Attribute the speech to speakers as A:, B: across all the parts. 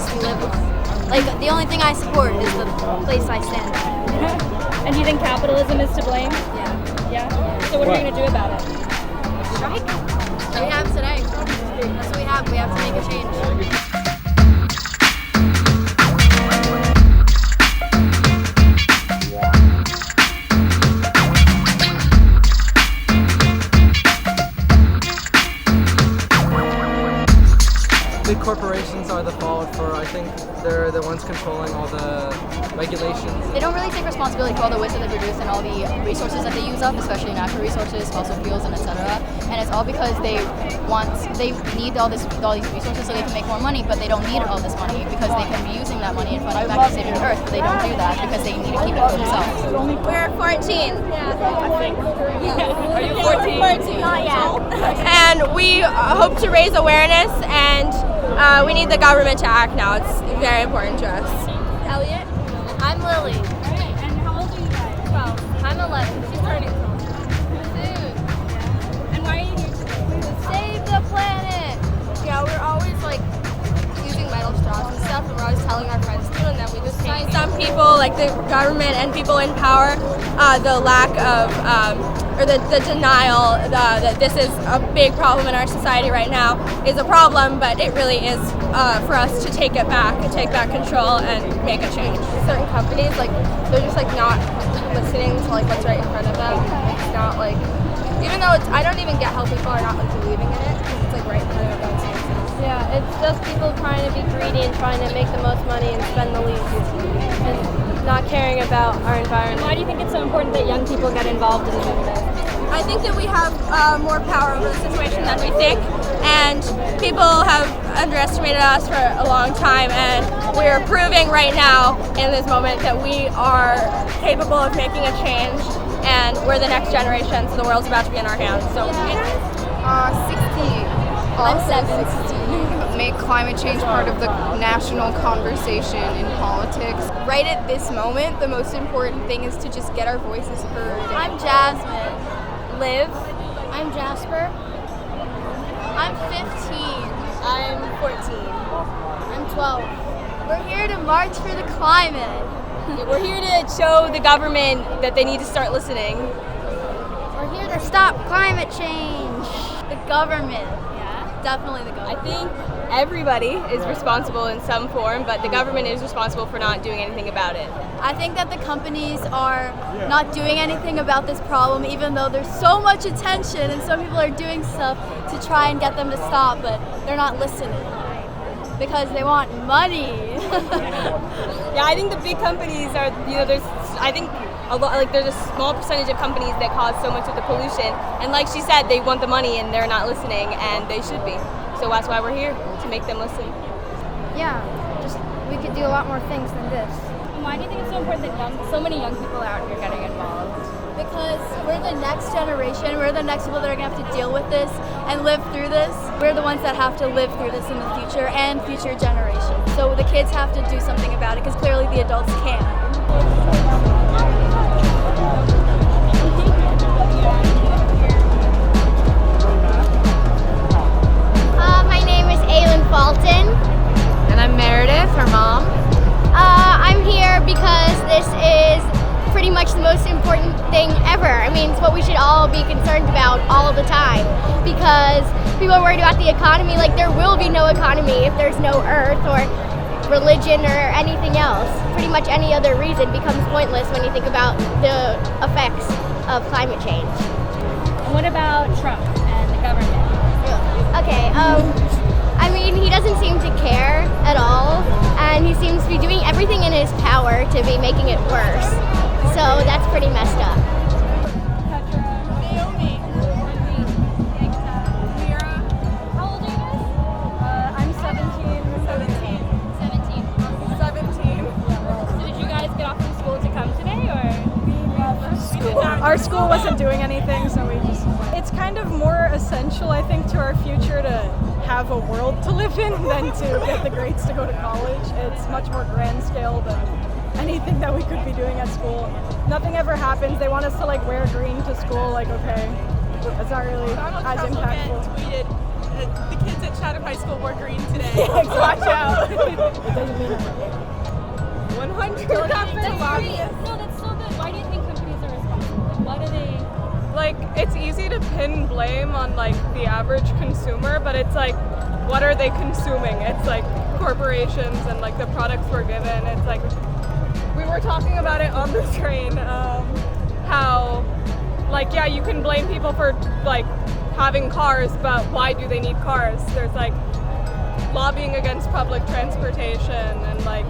A: place we live on. Like, the only thing I support is the place I stand on.
B: And do you think capitalism is to blame?
A: Yeah.
B: Yeah? So what are we going to do about it?
A: Strike? That we have today. That's what we have. We have to make a change.
C: Big corporations are the fault for, I think they're the ones controlling all the regulations.
A: They don't really take responsibility for all the waste that they produce and all the resources that they use up, especially natural resources, fossil fuels, and etc. And it's all because they need all these resources so they can make more money, but they don't need all this money because they can be using that money and funding back to saving the earth, but they don't do that because they need to keep it for themselves.
D: We're 14.
B: Are you 14?
D: 14. Not yet. And we hope to raise awareness, and we need the government to act now. It's very important to us.
A: Elliot? I'm Lily.
B: And how old are you guys?
A: 12. I'm 11. She's turning 12. Soon.
B: And why are you here today?
A: Save the planet!
D: Yeah, we're always like using metal straws and stuff, and we're always telling our friends to, and then we just hate some people, like the government and people in power, the lack of, or the denial that this is a big problem in our society right now is a problem, but it really is for us to take it back and take back control and make a change. Certain companies, like, they're just like not listening to like what's right in front of them. It's not like, even though I don't even get how people are not like believing in it, because it's like right in front of them.
E: Yeah, it's just people trying to be greedy and trying to make the most money and spend the least, and not caring about our environment.
B: Why do you think it's so important that young people get involved in the movement?
D: I think that we have more power over the situation than we think, and people have underestimated us for a long time, and we're proving right now in this moment that we are capable of making a change, and we're the next generation, so the world's about to be in our hands. So,
F: 16.
A: I'm 17.
F: Make climate change part of the national conversation in politics. Right at this moment, the most important thing is to just get our voices heard.
A: I'm Jasmine.
D: Liv.
A: I'm Jasper. I'm 15.
D: I'm 14.
A: I'm 12. We're here to march for the climate.
D: We're here to show the government that they need to start listening.
A: We're here to stop climate change. The government. Yeah, definitely the government.
D: I think everybody is responsible in some form, but the government is responsible for not doing anything about it.
A: I think that the companies are not doing anything about this problem, even though there's so much attention and some people are doing stuff to try and get them to stop, but they're not listening because they want money.
D: Yeah, I think the big companies are, there's a lot, like there's a small percentage of companies that cause so much of the pollution, and like she said, they want the money and they're not listening, and they should be. So that's why we're here, to make them listen.
E: Yeah, just we could do a lot more things than this.
B: And why do you think it's so important that so many young people are out here getting involved?
A: Because we're the next generation, we're the next people that are going to have to deal with this and live through this. We're the ones that have to live through this in the future and future generations. So the kids have to do something about it because clearly the adults can't.
E: My name is Aylin Fulton.
F: And I'm Meredith, her mom.
E: I'm here because this is pretty much the most important thing ever. I mean, it's what we should all be concerned about all the time, because people are worried about the economy. Like, there will be no economy if there's no earth or religion or anything else. Pretty much any other reason becomes pointless when you think about the effects of climate change.
B: And what about Trump and the government?
E: Okay, I mean, he doesn't seem to care at all, and he seems to be doing everything in his power to be making it worse. So that's pretty messed up.
D: Naomi. Mira.
B: How old are you guys?
D: I'm 17. 17.
B: So did you guys get off from school to come today, or?
G: Our school wasn't doing anything, so we just... It's kind of more essential, I think, to our future to have a world to live in than to get the grades to go to college. It's much more grand scale than anything that we could be doing at school. Nothing ever happens. They want us to like wear green to school, like, okay, that's not really as impactful.
H: Tweeted, the kids at Chatham High School wore green today.
G: Yeah, watch out. It doesn't mean anything.
H: 100.
B: No, that's so good. Why do you think companies are responsible? Why do they?
H: Like, it's easy to pin blame on like the average consumer, but it's like, what are they consuming? It's like corporations and like the products we're given. It's like, we were talking about it on the train, how like, yeah, you can blame people for like having cars, but why do they need cars? There's like lobbying against public transportation and like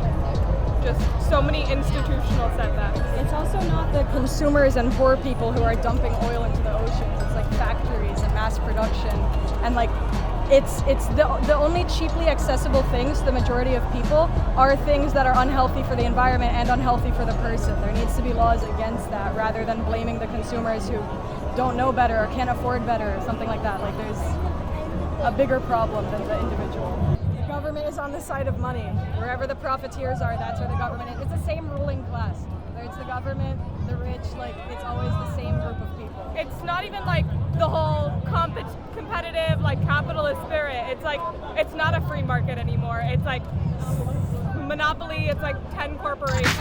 H: just so many institutional setbacks.
G: It's also not the consumers and poor people who are dumping oil into the oceans. It's like factories and mass production, and like it's the only cheaply accessible things to the majority of people are things that are unhealthy for the environment and unhealthy for the person. There needs to be laws against that rather than blaming the consumers who don't know better or can't afford better or something like that. Like, there's a bigger problem than the individual. The government is on the side of money. Wherever the profiteers are, that's where the government is. It's the same ruling class. Whether it's the government, the rich, like, it's always the same group of people.
H: It's not even like the whole competitive like capitalist spirit. It's like, it's not a free market anymore. It's like monopoly. It's like 10 corporations.